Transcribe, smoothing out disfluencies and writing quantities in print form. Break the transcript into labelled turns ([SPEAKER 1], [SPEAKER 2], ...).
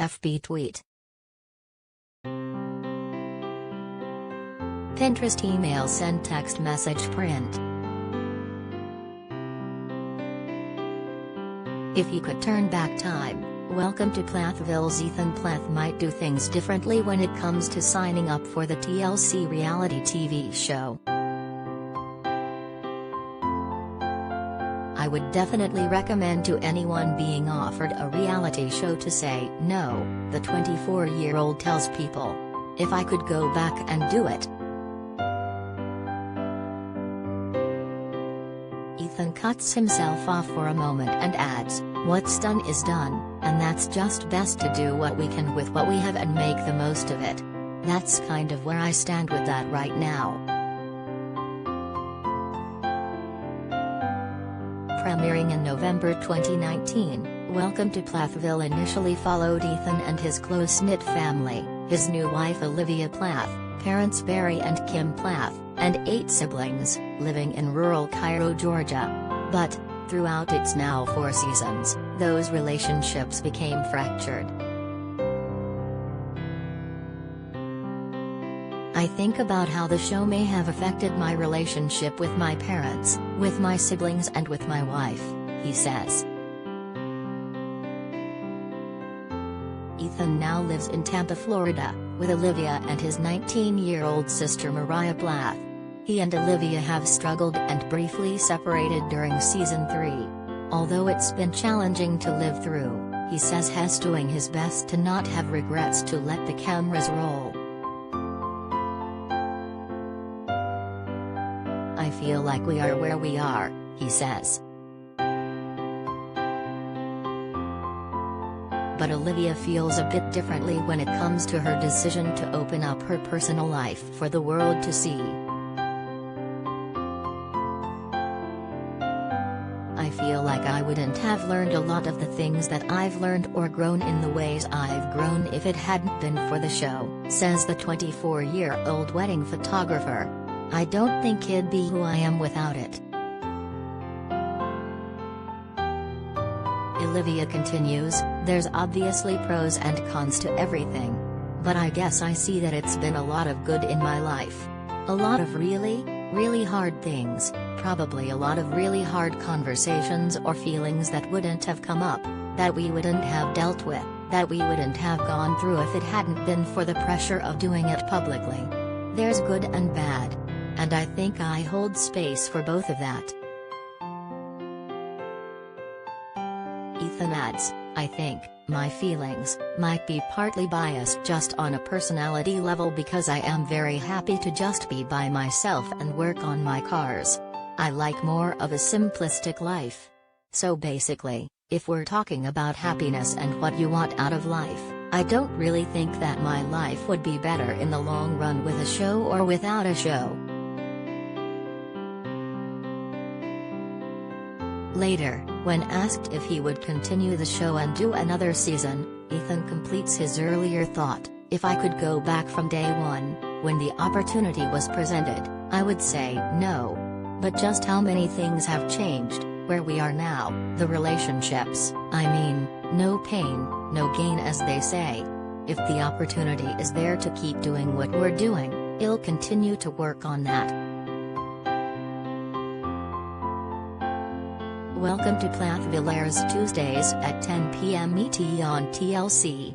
[SPEAKER 1] FB tweet. Pinterest email send text message print. If you could turn back time, welcome to Plathville's Ethan Plath might do things differently when it comes to signing up for the TLC reality TV show. I would definitely recommend to anyone being offered a reality show to say no, the 24-year-old tells People. If I could go back and do it. Ethan cuts himself off for a moment and adds, "What's done is done, and that's just best to do what we can with what we have and make the most of it. That's kind of where I stand with that right now." Premiering in November 2019, Welcome to Plathville initially followed Ethan and his close-knit family, his new wife Olivia Plath, parents Barry and Kim Plath, and 8 siblings, living in rural Cairo, Georgia. But, throughout its now 4 seasons, those relationships became fractured. I think about how the show may have affected my relationship with my parents, with my siblings and with my wife, he says. Ethan now lives in Tampa, Florida, with Olivia and his 19-year-old sister Mariah Plath. He and Olivia have struggled and briefly separated during season 3. Although it's been challenging to live through, he says he's doing his best to not have regrets to let the cameras roll. "I feel like we are where we are," he says. But Olivia feels a bit differently when it comes to her decision to open up her personal life for the world to see. "I feel like I wouldn't have learned a lot of the things that I've learned or grown in the ways I've grown if it hadn't been for the show," says the 24-year-old wedding photographer. "I don't think I'd be who I am without it." Olivia continues, "There's obviously pros and cons to everything. But I guess I see that it's been a lot of good in my life. A lot of really, really hard things, probably a lot of really hard conversations or feelings that wouldn't have come up, that we wouldn't have dealt with, that we wouldn't have gone through if it hadn't been for the pressure of doing it publicly. There's good and bad. And I think I hold space for both of that." Ethan adds, "I think my feelings might be partly biased just on a personality level because I am very happy to just be by myself and work on my cars. I like more of a simplistic life. So basically, if we're talking about happiness and what you want out of life, I don't really think that my life would be better in the long run with a show or without a show." Later, when asked if he would continue the show and do another season, Ethan completes his earlier thought, "If I could go back from day one, when the opportunity was presented, I would say no. But just how many things have changed, where we are now, the relationships, I mean, no pain, no gain as they say. If the opportunity is there to keep doing what we're doing, I'll continue to work on that." Welcome to Plathville airs Tuesdays at 10 p.m. ET on TLC.